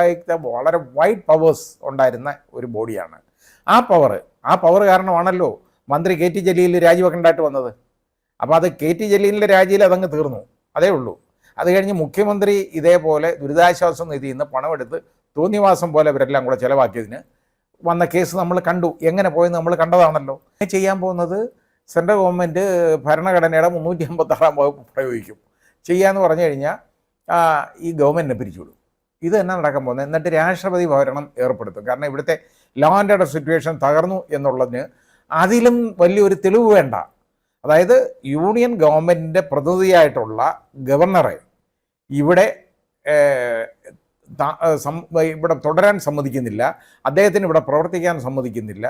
പിണറായിക്ക് വളരെ wide powers ഉണ്ടായിരുന്ന ഒരു ബോഡിയാണ്. ആ പവർ കാരണമാണല്ലോ മന്ത്രി കെ ടി ജലീൽ രാജിവെക്കേണ്ടതായിട്ട് വന്നത്. അപ്പോൾ അത് കെ ടി ജലീലിൻ്റെ രാജിയിൽ അതങ്ങ് തീർന്നു, അതേ ഉള്ളൂ. അത് കഴിഞ്ഞ് മുഖ്യമന്ത്രി ഇതേപോലെ ദുരിതാശ്വാസ നിധിയിൽ നിന്ന് പണമെടുത്ത് തോന്നിവാസം പോലെ ഇവരെല്ലാം കൂടെ ചിലവാക്കിയതിന് വന്ന കേസ് നമ്മൾ കണ്ടു. എങ്ങനെ പോയെന്ന് നമ്മൾ കണ്ടതാണല്ലോ. ചെയ്യാൻ പോകുന്നത് സെൻട്രൽ ഗവൺമെൻറ് ഭരണഘടനയുടെ 356 വകുപ്പ് പ്രയോഗിക്കും. ചെയ്യാന്ന് പറഞ്ഞു കഴിഞ്ഞാൽ ഈ ഗവൺമെൻറ്റിനെ പിരിച്ചുവിടും. ഇത് തന്നെ നടക്കാൻ പോകുന്നത്. എന്നിട്ട് രാഷ്ട്രപതി ഭരണം ഏർപ്പെടുത്തും. കാരണം ഇവിടുത്തെ ലോ ആൻഡ് ഓർഡർ സിറ്റുവേഷൻ തകർന്നു എന്നുള്ളതിന് അതിലും വലിയൊരു തെളിവ് വേണ്ട. അതായത് യൂണിയൻ ഗവൺമെൻറ്റിൻ്റെ പ്രതിനിധിയായിട്ടുള്ള ഗവർണറെ ഇവിടെ തുടരാൻ സമ്മതിക്കുന്നില്ല, അദ്ദേഹത്തിന് ഇവിടെ പ്രവർത്തിക്കാൻ സമ്മതിക്കുന്നില്ല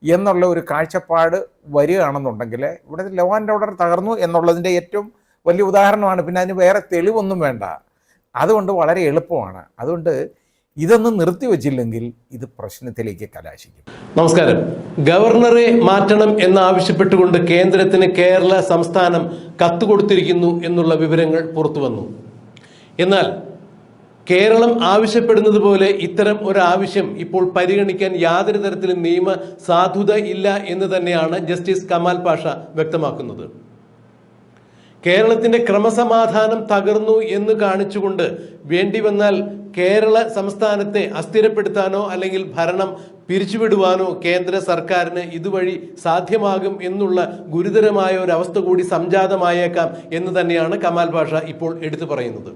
എന്നുള്ള ഒരു കാഴ്ചപ്പാട് വരികയാണെന്നുണ്ടെങ്കിൽ ഇവിടെ ലോ ആൻഡ് ഓർഡർ തകർന്നു എന്നുള്ളതിൻ്റെ ഏറ്റവും വലിയ ഉദാഹരണമാണ്. പിന്നെ അതിന് വേറെ തെളിവൊന്നും വേണ്ട. അതുകൊണ്ട് വളരെ എളുപ്പമാണ്. അതുകൊണ്ട് ഇതൊന്നും നിർത്തിവെച്ചില്ലെങ്കിൽ ഇത് പ്രശ്നത്തിലേക്ക് കലാശിക്കും. നമസ്കാരം. ഗവർണറെ മാറ്റണം എന്നാവശ്യപ്പെട്ടുകൊണ്ട് കേന്ദ്രത്തിന് കേരള സംസ്ഥാനം കത്ത് കൊടുത്തിരിക്കുന്നു എന്നുള്ള വിവരങ്ങൾ പുറത്തു വന്നു. എന്നാൽ കേരളം ആവശ്യപ്പെടുന്നത് പോലെ ഇത്തരം ഒരു ആവശ്യം ഇപ്പോൾ പരിഗണിക്കാൻ യാതൊരു തരത്തിലും നിയമ സാധുത ഇല്ല എന്ന് തന്നെയാണ് ജസ്റ്റിസ് കമാൽ പാഷ വ്യക്തമാക്കുന്നത്. കേരളത്തിന്റെ ക്രമസമാധാനം തകർന്നു എന്ന് കാണിച്ചുകൊണ്ട് വേണ്ടി വന്നാൽ കേരള സംസ്ഥാനത്തെ അസ്ഥിരപ്പെടുത്താനോ അല്ലെങ്കിൽ ഭരണം പിരിച്ചുവിടുവാനോ കേന്ദ്ര സർക്കാരിന് ഇതുവഴി സാധ്യമാകും എന്നുള്ള ഗുരുതരമായ ഒരു അവസ്ഥ കൂടി സംജാതമായേക്കാം എന്ന് തന്നെയാണ് കമാൽ പാഷ ഇപ്പോൾ എടുത്തു പറയുന്നത്.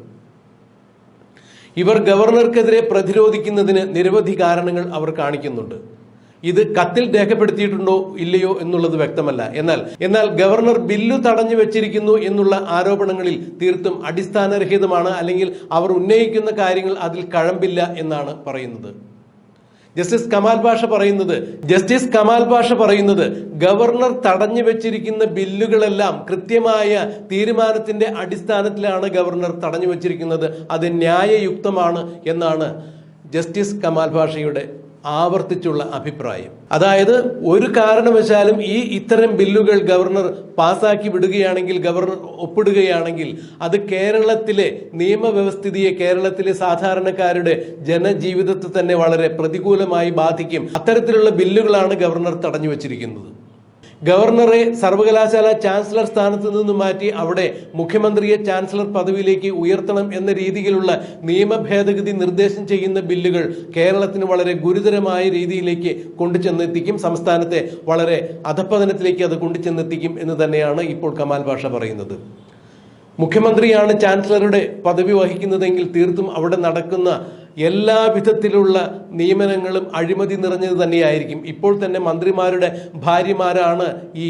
ഇവർ ഗവർണർക്കെതിരെ പ്രതിരോധിക്കുന്നതിന് നിരവധി കാരണങ്ങൾ അവർ കാണിക്കുന്നുണ്ട്. ഇത് കത്തിൽ രേഖപ്പെടുത്തിയിട്ടുണ്ടോ ഇല്ലയോ എന്നുള്ളത് വ്യക്തമല്ല. എന്നാൽ ഗവർണർ ബില്ല് തടഞ്ഞു വെച്ചിരിക്കുന്നു എന്നുള്ള ആരോപണങ്ങളിൽ തീർത്തും അടിസ്ഥാനരഹിതമാണ്, അല്ലെങ്കിൽ അവർ ഉന്നയിക്കുന്ന കാര്യങ്ങൾ അതിൽ കഴമ്പില്ല എന്നാണ് പറയുന്നത്. ജസ്റ്റിസ് കമാൽ പാഷ പറയുന്നത് ഗവർണർ തടഞ്ഞു വെച്ചിരിക്കുന്ന ബില്ലുകളെല്ലാം കൃത്യമായ തീരുമാനത്തിന്റെ അടിസ്ഥാനത്തിലാണ് ഗവർണർ തടഞ്ഞു വെച്ചിരിക്കുന്നത്, അത് ന്യായയുക്തമാണ് എന്നാണ് ജസ്റ്റിസ് കമാൽ പാഷയുടെ ആവർത്തിച്ചുള്ള അഭിപ്രായം. അതായത് ഒരു കാരണവശാലും ഇത്തരം ബില്ലുകൾ ഗവർണർ പാസാക്കി വിടുകയാണെങ്കിൽ, ഗവർണർ ഒപ്പിടുകയാണെങ്കിൽ അത് കേരളത്തിലെ നിയമവ്യവസ്ഥിതിയെ, കേരളത്തിലെ സാധാരണക്കാരുടെ ജനജീവിതത്തെ തന്നെ വളരെ പ്രതികൂലമായി ബാധിക്കും. അത്തരത്തിലുള്ള ബില്ലുകളാണ് ഗവർണർ തടഞ്ഞു വച്ചിരിക്കുന്നത്. ഗവർണറെ സർവകലാശാല ചാൻസലർ സ്ഥാനത്ത് നിന്ന് മാറ്റി അവിടെ മുഖ്യമന്ത്രിയെ ചാൻസലർ പദവിയിലേക്ക് ഉയർത്തണം എന്ന രീതിയിലുള്ള നിയമ ഭേദഗതി നിർദ്ദേശം ചെയ്യുന്ന ബില്ലുകൾ കേരളത്തിന് വളരെ ഗുരുതരമായ രീതിയിലേക്ക് കൊണ്ടുചെന്നെത്തിക്കും, സംസ്ഥാനത്തെ വളരെ അധപ്പതനത്തിലേക്ക് അത് കൊണ്ടുചെന്നെത്തിക്കും എന്ന് തന്നെയാണ് ഇപ്പോൾ കമാൽ പാഷ പറയുന്നത്. മുഖ്യമന്ത്രിയാണ് ചാൻസലറുടെ പദവി വഹിക്കുന്നതെങ്കിൽ തീർത്തും അവിടെ നടക്കുന്ന എല്ലാ വിധത്തിലുള്ള നിയമനങ്ങളും അഴിമതി നിറഞ്ഞത് തന്നെയായിരിക്കും. ഇപ്പോൾ തന്നെ മന്ത്രിമാരുടെ ഭാര്യമാരാണ് ഈ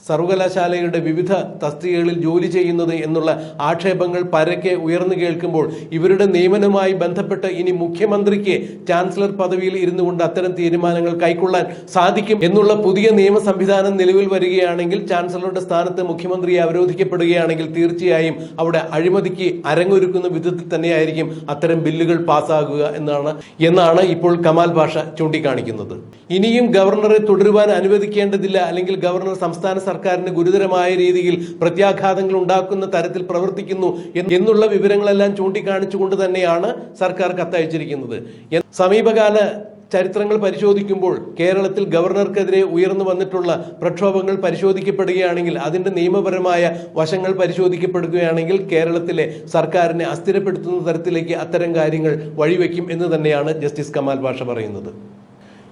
സർവകലാശാലയുടെ വിവിധ തസ്തികകളിൽ ജോലി ചെയ്യുന്നത് എന്നുള്ള ആക്ഷേപങ്ങൾ പരക്കെ ഉയർന്നു കേൾക്കുമ്പോൾ ഇവരുടെ നിയമനവുമായി ബന്ധപ്പെട്ട് ഇനി മുഖ്യമന്ത്രിക്ക് ചാൻസലർ പദവിയിൽ ഇരുന്നു കൊണ്ട് അത്തരം തീരുമാനങ്ങൾ കൈക്കൊള്ളാൻ സാധിക്കും എന്നുള്ള പുതിയ നിയമ സംവിധാനം നിലവിൽ വരികയാണെങ്കിൽ, ചാൻസലറുടെ സ്ഥാനത്ത് മുഖ്യമന്ത്രിയെ അവരോധിക്കപ്പെടുകയാണെങ്കിൽ തീർച്ചയായും അവിടെ അഴിമതിക്ക് അരങ്ങൊരുക്കുന്ന വിധത്തിൽ തന്നെയായിരിക്കും അത്തരം ബില്ലുകൾ പാസ്സാകുക എന്നാണ് ഇപ്പോൾ കമാൽ പാഷ ചൂണ്ടിക്കാണിക്കുന്നത്. ഇനിയും ഗവർണറെ തുടരുവാൻ അനുവദിക്കേണ്ടതില്ല, അല്ലെങ്കിൽ ഗവർണർ സംസ്ഥാന സർക്കാരിന് ഗുരുതരമായ രീതിയിൽ പ്രത്യാഘാതങ്ങൾ ഉണ്ടാക്കുന്ന തരത്തിൽ പ്രവർത്തിക്കുന്നു എന്നുള്ള വിവരങ്ങളെല്ലാം ചൂണ്ടിക്കാണിച്ചുകൊണ്ട് തന്നെയാണ് സർക്കാർ കത്തയച്ചിരിക്കുന്നത്. സമീപകാല ചരിത്രങ്ങൾ പരിശോധിക്കുമ്പോൾ കേരളത്തിൽ ഗവർണർക്കെതിരെ ഉയർന്നു വന്നിട്ടുള്ള പ്രക്ഷോഭങ്ങൾ പരിശോധിക്കപ്പെടുകയാണെങ്കിൽ, അതിന്റെ നിയമപരമായ വശങ്ങൾ പരിശോധിക്കപ്പെടുകയാണെങ്കിൽ കേരളത്തിലെ സർക്കാരിനെ അസ്ഥിരപ്പെടുത്തുന്ന തരത്തിലേക്ക് അത്തരം കാര്യങ്ങൾ വഴിവെക്കും എന്ന് തന്നെയാണ് ജസ്റ്റിസ് കമാൽ പാഷ പറയുന്നത്.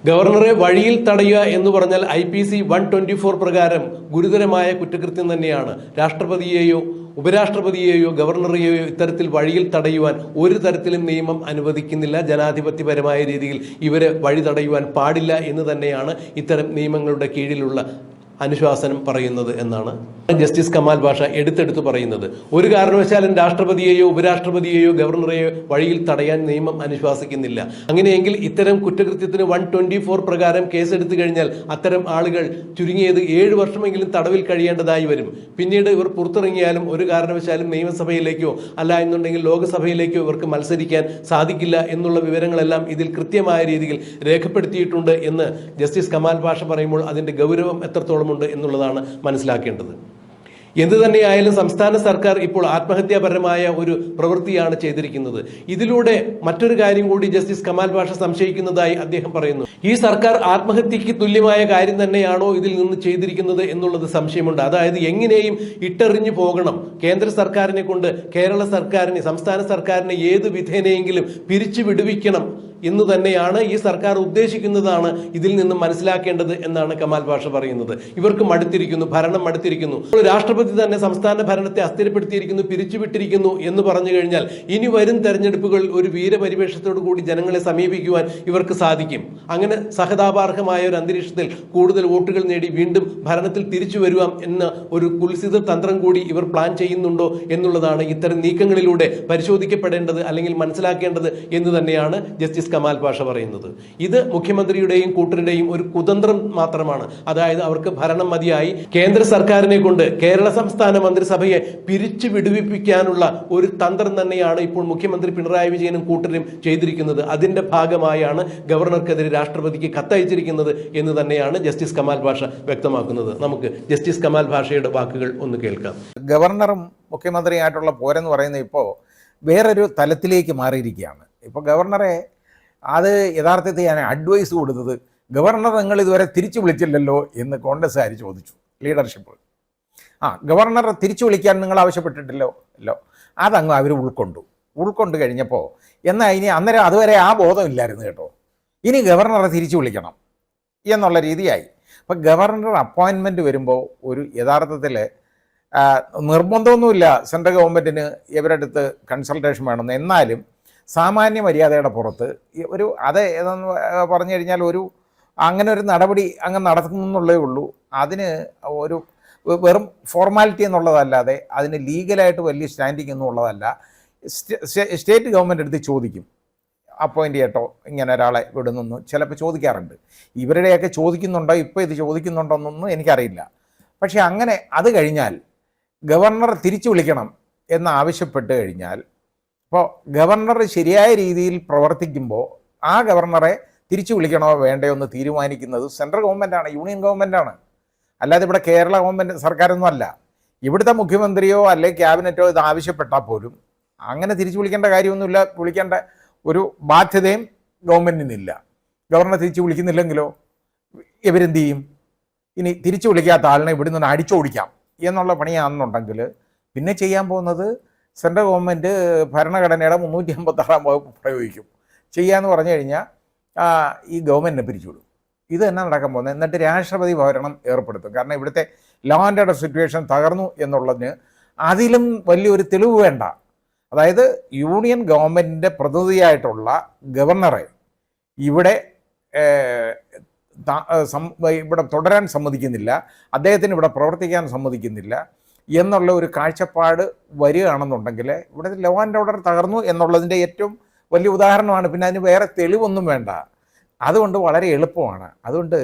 ഗവർണറെ വഴിയിൽ തടയുക എന്ന് പറഞ്ഞാൽ IPC 124 പ്രകാരം ഗുരുതരമായ കുറ്റകൃത്യം തന്നെയാണ്. രാഷ്ട്രപതിയെയോ ഉപരാഷ്ട്രപതിയെയോ ഗവർണറെയോ ഇത്തരത്തിൽ വഴിയിൽ തടയുവാൻ ഒരു തരത്തിലും നിയമം അനുവദിക്കുന്നില്ല. ജനാധിപത്യപരമായ രീതിയിൽ ഇവരെ വഴി തടയുവാൻ പാടില്ല എന്ന് തന്നെയാണ് ഇത്തരം നിയമങ്ങളുടെ കീഴിലുള്ള അനുശാസനം പറയുന്നത് എന്നാണ് ജസ്റ്റിസ് കമാൽ പാഷ എടുത്തെടുത്ത് പറയുന്നത്. ഒരു കാരണവശാലും രാഷ്ട്രപതിയെയോ ഉപരാഷ്ട്രപതിയെയോ ഗവർണറെയോ വഴിയിൽ തടയാൻ നിയമം അനുശാസിക്കുന്നില്ല. അങ്ങനെയെങ്കിൽ ഇത്തരം കുറ്റകൃത്യത്തിന് 124 പ്രകാരം കേസെടുത്തു കഴിഞ്ഞാൽ അത്തരം ആളുകൾ ചുരുങ്ങിയത് 7 വർഷമെങ്കിലും തടവിൽ കഴിയേണ്ടതായി വരും. പിന്നീട് ഇവർ പുറത്തിറങ്ങിയാലും ഒരു കാരണവശാലും നിയമസഭയിലേക്കോ അല്ല എന്നുണ്ടെങ്കിൽ ലോകസഭയിലേക്കോ ഇവർക്ക് മത്സരിക്കാൻ സാധിക്കില്ല എന്നുള്ള വിവരങ്ങളെല്ലാം ഇതിൽ കൃത്യമായ രീതിയിൽ രേഖപ്പെടുത്തിയിട്ടുണ്ട് എന്ന് ജസ്റ്റിസ് കമാൽ പാഷ പറയുമ്പോൾ അതിന്റെ ഗൗരവം എത്രത്തോളം ഉണ്ട് എന്നുള്ളതാണ് മനസ്സിലാക്കേണ്ടത്. എന്തു തന്നെയായാലും സംസ്ഥാന സർക്കാർ ഇപ്പോൾ ആത്മഹത്യാപരമായ ഒരു പ്രവൃത്തിയാണ് ചെയ്തിരിക്കുന്നത്. ഇതിലൂടെ മറ്റൊരു കാര്യം കൂടി ജസ്റ്റിസ് കമാൽ പാഷ സംശയിക്കുന്നതായി അദ്ദേഹം പറയുന്നു. ഈ സർക്കാർ ആത്മഹത്യക്ക് തുല്യമായ കാര്യം തന്നെയാണോ ഇതിൽ നിന്ന് ചെയ്തിരിക്കുന്നത് എന്നുള്ളത് സംശയമുണ്ട്. അതായത് എങ്ങനെയും ഇട്ടെറിഞ്ഞു പോകണം, കേന്ദ്ര സർക്കാരിനെ കൊണ്ട് കേരള സർക്കാരിനെ, സംസ്ഥാന സർക്കാരിനെ ഏത് വിധേനയെങ്കിലും പിരിച്ചു വിടുവിക്കണം എന്ന് തന്നെയാണ് ഈ സർക്കാർ ഉദ്ദേശിക്കുന്നതാണ് ഇതിൽ നിന്നും മനസ്സിലാക്കേണ്ടത് എന്നാണ് കമാൽ പാഷ പറയുന്നത്. ഇവർക്ക് മടുത്തിരിക്കുന്നു, ഭരണം മടുത്തിരിക്കുന്നു. രാഷ്ട്രപതി തന്നെ സംസ്ഥാന ഭരണത്തെ അസ്ഥിരപ്പെടുത്തിയിരിക്കുന്നു, പിരിച്ചുവിട്ടിരിക്കുന്നു എന്ന് പറഞ്ഞു കഴിഞ്ഞാൽ ഇനി വരും തെരഞ്ഞെടുപ്പുകളിൽ ഒരു വീരപരിവേഷത്തോടു കൂടി ജനങ്ങളെ സമീപിക്കുവാൻ ഇവർക്ക് സാധിക്കും. അങ്ങനെ സഹതാപാർഹമായ ഒരു അന്തരീക്ഷത്തിൽ കൂടുതൽ വോട്ടുകൾ നേടി വീണ്ടും ഭരണത്തിൽ തിരിച്ചു വരുവാം എന്ന ഒരു കുൽസിത തന്ത്രം കൂടി ഇവർ പ്ലാൻ ചെയ്യുന്നുണ്ടോ എന്നുള്ളതാണ് ഇത്തരം നീക്കങ്ങളിലൂടെ പരിശോധിക്കപ്പെടേണ്ടത് അല്ലെങ്കിൽ മനസ്സിലാക്കേണ്ടത് എന്ന് തന്നെയാണ് ജസ്റ്റിസ് കമാൽ പാഷ പറയുന്നത്. ഇത് മുഖ്യമന്ത്രിയുടെയും കൂട്ടരുടെയും ഒരു കുതന്ത്രം മാത്രമാണ്. അതായത് അവർക്ക് ഭരണം മതിയായി, കേന്ദ്ര സർക്കാരിനെ കൊണ്ട് കേരള സംസ്ഥാന മന്ത്രിസഭയെ പിരിച്ചു വിടുവിപ്പിക്കാനുള്ള ഒരു തന്ത്രം തന്നെയാണ് ഇപ്പോൾ മുഖ്യമന്ത്രി പിണറായി വിജയനും കൂട്ടരും ചെയ്തിരിക്കുന്നത്. അതിന്റെ ഭാഗമായാണ് ഗവർണർക്കെതിരെ രാഷ്ട്രപതിക്ക് കത്തയച്ചിരിക്കുന്നത് എന്ന് തന്നെയാണ് ജസ്റ്റിസ് കമാൽ പാഷ വ്യക്തമാക്കുന്നത്. നമുക്ക് ജസ്റ്റിസ് കമാൽ പാഷയുടെ വാക്കുകൾ ഒന്ന് കേൾക്കാം. ഗവർണറും മുഖ്യമന്ത്രിയായിട്ടുള്ള പോരെന്ന് പറയുന്നത് ഇപ്പോൾ വേറൊരു തലത്തിലേക്ക് മാറിയിരിക്കുകയാണ്. ഇപ്പോൾ ഗവർണറെ അത് യഥാർത്ഥത്തിൽ ഞാൻ അഡ്വൈസ് കൊടുത്തത്, ഗവർണർ നിങ്ങൾ ഇതുവരെ തിരിച്ചു വിളിച്ചില്ലല്ലോ എന്ന് കോൺഗ്രസ്സുകാർ ചോദിച്ചു. ലീഡർഷിപ്പ് ഗവർണറെ തിരിച്ചു വിളിക്കാൻ നിങ്ങൾ ആവശ്യപ്പെട്ടിട്ടില്ലോ അല്ലോ, അതങ്ങ് അവർ ഉൾക്കൊണ്ട് കഴിഞ്ഞപ്പോൾ എന്നാൽ ഇനി അന്നേരം അതുവരെ ആ ബോധമില്ലായിരുന്നു കേട്ടോ. ഇനി ഗവർണറെ തിരിച്ചു വിളിക്കണം എന്നുള്ള രീതിയായി. അപ്പം ഗവർണർ അപ്പോയിൻമെൻറ്റ് വരുമ്പോൾ ഒരു യഥാർത്ഥത്തിൽ നിർബന്ധമൊന്നുമില്ല സെൻട്രൽ ഗവൺമെൻറ്റിന് ഇവരുടെ അടുത്ത് കൺസൾട്ടേഷൻ വേണമെന്ന്. എന്നാലും സാമാന്യ മര്യാദയുടെ പുറത്ത് ഒരു അത് ഏതെന്ന് പറഞ്ഞു കഴിഞ്ഞാൽ അങ്ങനെ ഒരു നടപടി അങ്ങ് നടത്തുന്നുള്ളേ ഉള്ളൂ. അതിന് ഒരു വെറും ഫോർമാലിറ്റി എന്നുള്ളതല്ലാതെ അതിന് ലീഗലായിട്ട് വലിയ സ്റ്റാൻഡിങ് എന്നുള്ളതല്ല. സ്റ്റേറ്റ് ഗവൺമെൻറ് അടുത്ത് ചോദിക്കും, അപ്പോയിൻ്റ് ചെയ്യട്ടോ ഇങ്ങനെ ഒരാളെ വിടുന്നു ചിലപ്പോൾ ചോദിക്കാറുണ്ട്. ഇവരുടെയൊക്കെ ചോദിക്കുന്നുണ്ടോ, ഇപ്പോൾ ഇത് ചോദിക്കുന്നുണ്ടോയെന്നൊന്നും എനിക്കറിയില്ല. പക്ഷേ അങ്ങനെ അത് കഴിഞ്ഞാൽ ഗവർണർ തിരിച്ചു വിളിക്കണം എന്ന് ആവശ്യപ്പെട്ട് കഴിഞ്ഞാൽ, അപ്പോൾ ഗവർണർ ശരിയായ രീതിയിൽ പ്രവർത്തിക്കുമ്പോൾ ആ ഗവർണറെ തിരിച്ചു വിളിക്കണോ വേണ്ടയോ എന്ന് തീരുമാനിക്കുന്നത് സെൻട്രൽ ഗവൺമെൻറ്റാണ്, യൂണിയൻ ഗവൺമെൻറ്റാണ്. അല്ലാതെ ഇവിടെ കേരള ഗവൺമെൻറ് സർക്കാരൊന്നും അല്ല. ഇവിടുത്തെ മുഖ്യമന്ത്രിയോ അല്ലെങ്കിൽ ക്യാബിനറ്റോ ഇത് ആവശ്യപ്പെട്ടാൽ പോലും അങ്ങനെ തിരിച്ചു വിളിക്കേണ്ട കാര്യമൊന്നുമില്ല. വിളിക്കേണ്ട ഒരു ബാധ്യതയും ഗവൺമെൻറ്റിനില്ല. ഗവർണർ തിരിച്ചു വിളിക്കുന്നില്ലെങ്കിലോ ഇവരെന്ത് ചെയ്യും? ഇനി തിരിച്ചു വിളിക്കാത്ത ആളിനെ ഇവിടെ നിന്ന് അടിച്ചോടിക്കാം എന്നുള്ള പണിയാണെന്നുണ്ടെങ്കിൽ പിന്നെ ചെയ്യാൻ പോകുന്നത് സെൻട്രൽ ഗവൺമെൻറ് ഭരണഘടനയുടെ 356 വകുപ്പ് പ്രയോഗിക്കും. ചെയ്യാന്ന് പറഞ്ഞു കഴിഞ്ഞാൽ ഈ ഗവൺമെൻറ്റിനെ പിരിച്ചുവിടും. ഇത് തന്നെ നടക്കാൻ പോകുന്നത്. എന്നിട്ട് രാഷ്ട്രപതി ഭരണം ഏർപ്പെടുത്തും. കാരണം ഇവിടുത്തെ ലോ ആൻഡ് ഓർഡർ സിറ്റുവേഷൻ തകർന്നു എന്നുള്ളതിന് അതിലും വലിയൊരു തെളിവ് വേണ്ട. അതായത് യൂണിയൻ ഗവൺമെൻറ്റിൻ്റെ പ്രതിനിധിയായിട്ടുള്ള ഗവർണറെ ഇവിടെ തുടരാൻ സമ്മതിക്കുന്നില്ല, അദ്ദേഹത്തിന് ഇവിടെ പ്രവർത്തിക്കാൻ സമ്മതിക്കുന്നില്ല എന്നുള്ള ഒരു കാഴ്ചപ്പാട് വരികയാണെന്നുണ്ടെങ്കിൽ ഇവിടെ ലോ ആൻഡ് ഓർഡർ തകർന്നു എന്നുള്ളതിൻ്റെ ഏറ്റവും വലിയ ഉദാഹരണമാണ്. പിന്നെ അതിന് വേറെ തെളിവൊന്നും വേണ്ട. അതുകൊണ്ട് വളരെ എളുപ്പമാണ്. അതുകൊണ്ട്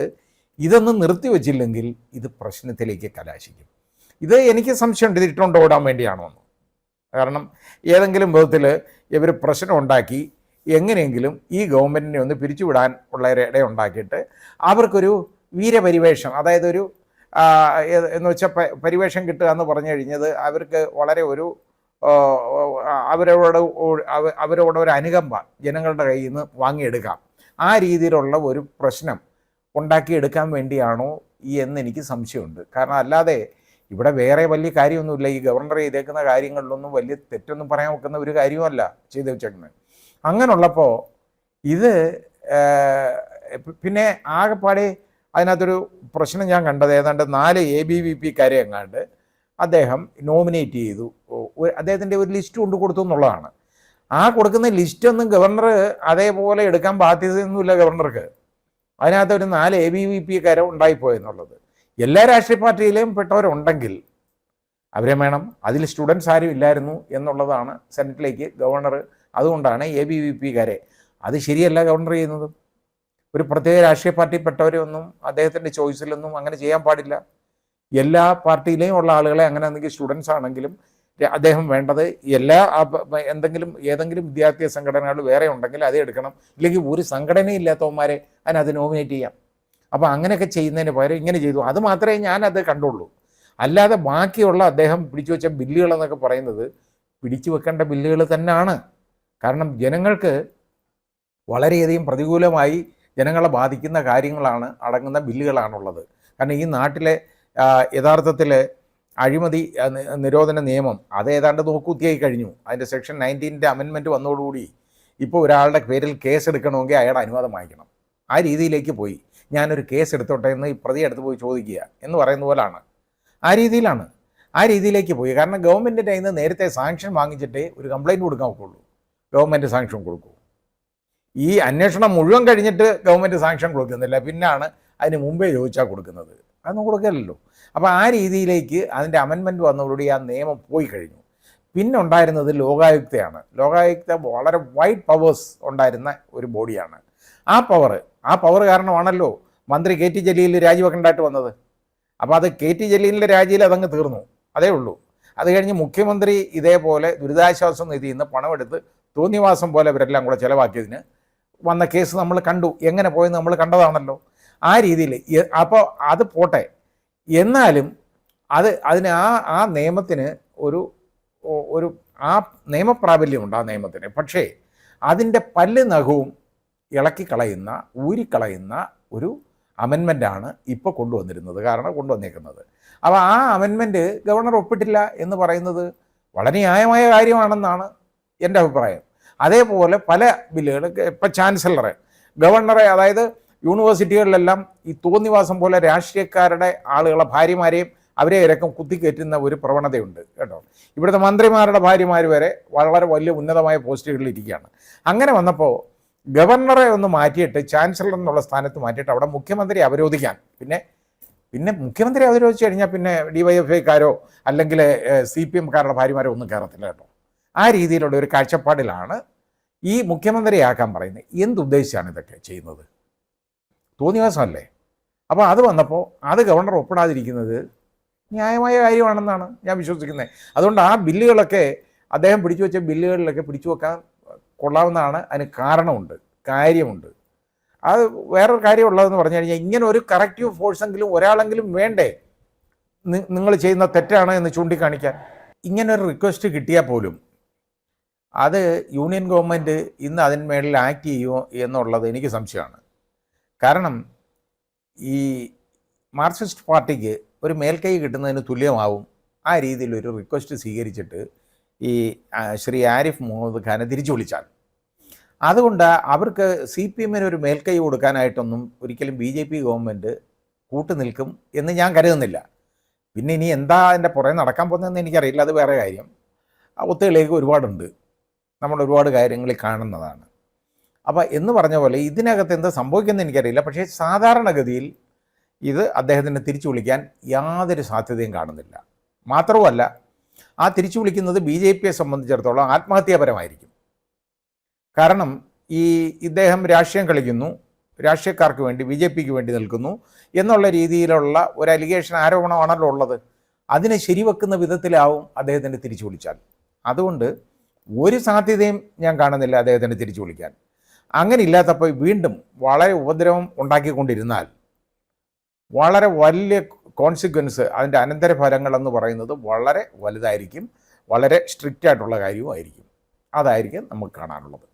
ഇതൊന്നും നിർത്തിവെച്ചില്ലെങ്കിൽ ഇത് പ്രശ്നത്തിലേക്ക് കലാശിക്കും. ഇത് എനിക്ക് സംശയമുണ്ട്, ഇത് ഇട്ടുകൊണ്ട് ഓടാൻ വേണ്ടിയാണോ എന്ന്. കാരണം ഏതെങ്കിലും വിധത്തിൽ ഇവർ പ്രശ്നം ഉണ്ടാക്കി എങ്ങനെയെങ്കിലും ഈ ഗവൺമെൻറ്റിനെ ഒന്ന് പിരിച്ചുവിടാൻ ഉള്ള ഒരു ഇടയുണ്ടാക്കിയിട്ട് അവർക്കൊരു വീരപരിവേഷം, അതായത് ഒരു എന്ന് വെച്ചാൽ പരിവേഷം കിട്ടുക എന്ന് പറഞ്ഞു കഴിഞ്ഞത് അവർക്ക് വളരെ ഒരു അവരോട് ഒരു അനുകമ്പ ജനങ്ങളുടെ കയ്യിൽ നിന്ന് വാങ്ങിയെടുക്കാം. ആ രീതിയിലുള്ള ഒരു പ്രശ്നം ഉണ്ടാക്കിയെടുക്കാൻ വേണ്ടിയാണോ എന്നെനിക്ക് സംശയമുണ്ട്. കാരണം അല്ലാതെ ഇവിടെ വേറെ വലിയ കാര്യമൊന്നുമില്ല. ഈ ഗവർണർ ചെയ്തേക്കുന്ന കാര്യങ്ങളിലൊന്നും വലിയ തെറ്റൊന്നും പറയാൻ വെക്കുന്ന ഒരു കാര്യമല്ല ചെയ്ത് വെച്ചേക്കുന്നത്. അങ്ങനെയുള്ളപ്പോൾ ഇത് പിന്നെ ആകെപ്പാടെ അതിനകത്തൊരു പ്രശ്നം ഞാൻ കണ്ടത്, ഏതാണ്ട് 4 ABVP-ക്കാരെ എങ്ങാണ്ട് അദ്ദേഹം നോമിനേറ്റ് ചെയ്തു. അദ്ദേഹത്തിൻ്റെ ഒരു ലിസ്റ്റ് കൊണ്ട് കൊടുത്തു എന്നുള്ളതാണ്. ആ കൊടുക്കുന്ന ലിസ്റ്റൊന്നും ഗവർണർ അതേപോലെ എടുക്കാൻ ബാധ്യതയൊന്നുമില്ല ഗവർണർക്ക്. അതിനകത്ത് ഒരു 4 ABVP-ക്കാരെ ഉണ്ടായിപ്പോയെന്നുള്ളത്. എല്ലാ രാഷ്ട്രീയ പാർട്ടിയിലെയും പെട്ടവരുണ്ടെങ്കിൽ അവരെ വേണം. അതിൽ സ്റ്റുഡൻസ് ആരും ഇല്ലായിരുന്നു എന്നുള്ളതാണ് സെനറ്റിലേക്ക് ഗവർണർ. അതുകൊണ്ടാണ് ABVP-ക്കാരെ. അത് ശരിയല്ല ഗവർണർ ചെയ്യുന്നത്. ഒരു പ്രത്യേക രാഷ്ട്രീയ പാർട്ടിയിൽപ്പെട്ടവരെ ഒന്നും അദ്ദേഹത്തിൻ്റെ ചോയ്സിലൊന്നും അങ്ങനെ ചെയ്യാൻ പാടില്ല. എല്ലാ പാർട്ടിയിലെയും ഉള്ള ആളുകളെ അങ്ങനെ എന്തെങ്കിലും സ്റ്റുഡൻസ് ആണെങ്കിലും അദ്ദേഹം വേണ്ടത് ഏതെങ്കിലും വിദ്യാർത്ഥി സംഘടനകൾ വേറെ ഉണ്ടെങ്കിൽ അതേ എടുക്കണം. ഇല്ലെങ്കിൽ ഒരു സംഘടനയില്ലാത്തവന്മാരെ അതിനകത്ത് നോമിനേറ്റ് ചെയ്യാം. അപ്പോൾ അങ്ങനെയൊക്കെ ചെയ്യുന്നതിന് പകരം ഇങ്ങനെ ചെയ്തു. അത് മാത്രമേ ഞാനത് കണ്ടുള്ളൂ. അല്ലാതെ ബാക്കിയുള്ള അദ്ദേഹം പിടിച്ചു വെച്ച ബില്ലുകൾ എന്നൊക്കെ പറയുന്നത് പിടിച്ചു വെക്കേണ്ട ബില്ലുകൾ തന്നെയാണ്. കാരണം ജനങ്ങൾക്ക് വളരെയധികം പ്രതികൂലമായി ജനങ്ങളെ ബാധിക്കുന്ന കാര്യങ്ങളാണ് അടങ്ങുന്ന ബില്ലുകളാണുള്ളത്. കാരണം ഈ നാട്ടിലെ യഥാർത്ഥത്തിൽ അഴിമതി നിരോധന നിയമം അത് ഏതാണ്ട് നോക്കുകുത്തിയായി കഴിഞ്ഞു. അതിൻ്റെ സെക്ഷൻ 19 അമെൻമെൻറ്റ് വന്നതോടുകൂടി ഇപ്പോൾ ഒരാളുടെ പേരിൽ കേസ് എടുക്കണമെങ്കിൽ അയാളുടെ അനുവാദം വാങ്ങിക്കണം. ആ രീതിയിലേക്ക് പോയി. ഞാനൊരു കേസ് എടുത്തോട്ടെ എന്ന് ഈ പ്രതി അടുത്ത് പോയി ചോദിക്കുക എന്ന് പറയുന്ന പോലാണ്. ആ രീതിയിലേക്ക് പോയി. കാരണം ഗവൺമെൻറ്റിൻ്റെ കയ്യിൽ നിന്ന് നേരത്തെ സാങ്ഷൻ വാങ്ങിച്ചിട്ടേ ഒരു കംപ്ലയിൻറ്റ് കൊടുക്കാൻ ഒക്കുള്ളൂ. ഗവൺമെൻറ് സാങ്ഷൻ കൊടുക്കൂ. ഈ അന്വേഷണം മുഴുവൻ കഴിഞ്ഞിട്ട് ഗവൺമെൻറ് സാങ്ഷൻ കൊടുക്കുന്നില്ല, പിന്നാണ് അതിന് മുമ്പേ ചോദിച്ചാൽ കൊടുക്കുന്നത്. അതൊന്നും കൊടുക്കില്ലല്ലോ. അപ്പോൾ ആ രീതിയിലേക്ക് അതിൻ്റെ അമെൻമെൻറ്റ് വന്നതോടുകൂടി ആ നിയമം പോയി കഴിഞ്ഞു. പിന്നെ ഉണ്ടായിരുന്നത് ലോകായുക്തയാണ്. ലോകായുക്ത വളരെ വൈഡ് പവേഴ്സ് ഉണ്ടായിരുന്ന ഒരു ബോഡിയാണ്. ആ പവർ കാരണമാണല്ലോ മന്ത്രി കെ ടി ജലീൽ രാജിവെക്കേണ്ടതായിട്ട് വന്നത്. അപ്പോൾ അത് കെ ടി ജലീലിൻ്റെ രാജിയിൽ അതങ്ങ് തീർന്നു, അതേ ഉള്ളൂ. അത് കഴിഞ്ഞ് മുഖ്യമന്ത്രി ഇതേപോലെ ദുരിതാശ്വാസ നിധിയിൽ നിന്ന് പണമെടുത്ത് തോന്നിവാസം പോലെ ഇവരെല്ലാം കൂടെ ചിലവാക്കിയതിന് വന്ന കേസ് നമ്മൾ കണ്ടു. എങ്ങനെ പോയെന്ന് നമ്മൾ കണ്ടതാണല്ലോ. ആ രീതിയിൽ അപ്പോൾ അത് പോട്ടെ, എന്നാലും അതിന് ആ നിയമത്തിന് ഒരു ആ നിയമപ്രാബല്യമുണ്ട് ആ നിയമത്തിന്. പക്ഷേ അതിൻ്റെ പല്ല് നഖവും ഇളക്കിക്കളയുന്ന ഊരിക്കളയുന്ന ഒരു അമെൻമെൻറ്റാണ് ഇപ്പോൾ കൊണ്ടുവന്നേക്കുന്നത്. അപ്പോൾ ആ അമെൻമെൻറ്റ് ഗവർണർ ഒപ്പിട്ടില്ല എന്ന് പറയുന്നത് വളരെ ന്യായമായ കാര്യമാണെന്നാണ് എൻ്റെ അഭിപ്രായം. അതേപോലെ പല ബില്ലുകൾ ഇപ്പം ചാൻസലറെ, ഗവർണറെ, അതായത് യൂണിവേഴ്സിറ്റികളിലെല്ലാം ഈ തോന്നിവാസം പോലെ രാഷ്ട്രീയക്കാരുടെ ആളുകളെ ഭാര്യമാരെയും അവരെ ഇരക്കം കുത്തിക്കയറ്റുന്ന ഒരു പ്രവണതയുണ്ട് കേട്ടോ. ഇവിടുത്തെ മന്ത്രിമാരുടെ ഭാര്യമാർ വരെ വളരെ വലിയ ഉന്നതമായ പോസ്റ്റുകളിൽ ഇരിക്കുകയാണ്. അങ്ങനെ വന്നപ്പോൾ ഗവർണറെ ഒന്ന് മാറ്റിയിട്ട് ചാൻസലർ എന്നുള്ള സ്ഥാനത്ത് മാറ്റിയിട്ട് അവിടെ മുഖ്യമന്ത്രി അവരോധിക്കാൻ, പിന്നെ മുഖ്യമന്ത്രി അവരോധിച്ച് കഴിഞ്ഞാൽ പിന്നെ DYFIക്കാരോ അല്ലെങ്കിൽ CPMകാരുടെ ഭാര്യമാരോ ഒന്നും കയറത്തില്ല കേട്ടോ. ആ രീതിയിലുള്ള ഒരു കാഴ്ചപ്പാടിലാണ് ഈ മുഖ്യമന്ത്രിയാക്കാൻ പറയുന്നത്. എന്തുദ്ദേശിച്ചാണ് ഇതൊക്കെ ചെയ്യുന്നത്? തോന്നിവാസമല്ലേ? അപ്പോൾ അത് വന്നപ്പോൾ അത് ഗവർണർ ഒപ്പിടാതിരിക്കുന്നത് ന്യായമായ കാര്യമാണെന്നാണ് ഞാൻ വിശ്വസിക്കുന്നത്. അതുകൊണ്ട് ആ ബില്ലുകളൊക്കെ അദ്ദേഹം പിടിച്ചു വെച്ച ബില്ലുകളിലൊക്കെ പിടിച്ചു വെക്കാൻ കൊള്ളാവുന്നതാണ്. അതിന് കാര്യമുണ്ട്. അത് വേറൊരു കാര്യമുള്ളതെന്ന് പറഞ്ഞു കഴിഞ്ഞാൽ ഇങ്ങനെ ഒരു കറക്റ്റീവ് ഫോഴ്സെങ്കിലും ഒരാളെങ്കിലും വേണ്ടേ നിങ്ങൾ ചെയ്യുന്ന തെറ്റാണ് എന്ന് ചൂണ്ടിക്കാണിക്കാൻ. ഇങ്ങനൊരു റിക്വസ്റ്റ് കിട്ടിയാൽ പോലും അത് യൂണിയൻ ഗവൺമെൻറ് ഇന്ന് അതിന്മേലിൽ ആക്ട് ചെയ്യുമോ എന്നുള്ളത് എനിക്ക് സംശയമാണ്. കാരണം ഈ മാർക്സിസ്റ്റ് പാർട്ടിക്ക് ഒരു മേൽക്കൈ കിട്ടുന്നതിന് തുല്യമാവും ആ രീതിയിലൊരു റിക്വസ്റ്റ് സ്വീകരിച്ചിട്ട് ഈ ശ്രീ ആരിഫ് മുഹമ്മദ് ഖാനെ തിരിച്ചു വിളിച്ചാൽ. അതുകൊണ്ട് അവർക്ക് CPMന് ഒരു മേൽക്കൈ കൊടുക്കാനായിട്ടൊന്നും ഒരിക്കലും BJP ഗവൺമെൻറ് കൂട്ടുനിൽക്കും എന്ന് ഞാൻ കരുതുന്നില്ല. പിന്നെ ഇനി എന്താ അതിൻ്റെ പുറകെ നടക്കാൻ പോകുന്നതെന്ന് എനിക്കറിയില്ല, അത് വേറെ കാര്യം. ഒത്തുകളിലേക്ക് ഒരുപാടുണ്ട്, നമ്മൾ ഒരുപാട് കാര്യങ്ങളിൽ കാണുന്നതാണ്. അപ്പോൾ എന്ന് പറഞ്ഞ പോലെ ഇതിനകത്ത് എന്താ സംഭവിക്കുന്നത് എനിക്കറിയില്ല. പക്ഷേ സാധാരണഗതിയിൽ ഇത് അദ്ദേഹത്തിന് തിരിച്ചു വിളിക്കാൻ യാതൊരു സാധ്യതയും കാണുന്നില്ല. മാത്രവുമല്ല, ആ തിരിച്ചു വിളിക്കുന്നത് BJPയെ സംബന്ധിച്ചിടത്തോളം ആത്മഹത്യാപരമായിരിക്കും. കാരണം ഇദ്ദേഹം രാഷ്ട്രീയം കളിക്കുന്നു, രാഷ്ട്രീയക്കാർക്ക് വേണ്ടി BJPക്ക് വേണ്ടി നിൽക്കുന്നു എന്നുള്ള രീതിയിലുള്ള ഒരു അലിഗേഷൻ, ആരോപണമാണല്ലോ ഉള്ളത്. അതിനെ ശരിവെക്കുന്ന വിധത്തിലാവും അദ്ദേഹത്തിന് തിരിച്ചു വിളിച്ചാൽ. അതുകൊണ്ട് ഒരു സാധ്യതയും ഞാൻ കാണുന്നില്ല അദ്ദേഹത്തിന് തിരിച്ചു വിളിക്കാൻ. അങ്ങനെ ഇല്ലാത്തപ്പോൾ വീണ്ടും വളരെ ഉപദ്രവം ഉണ്ടാക്കിക്കൊണ്ടിരുന്നാൽ വളരെ വലിയ കോൺസിക്വൻസ്, അതിൻ്റെ അനന്തരഫലങ്ങൾ എന്ന് പറയുന്നത് വളരെ വലുതായിരിക്കും, വളരെ സ്ട്രിക്റ്റ് ആയിട്ടുള്ള കാര്യവുമായിരിക്കും. അതായിരിക്കും നമുക്ക് കാണാനുള്ളത്.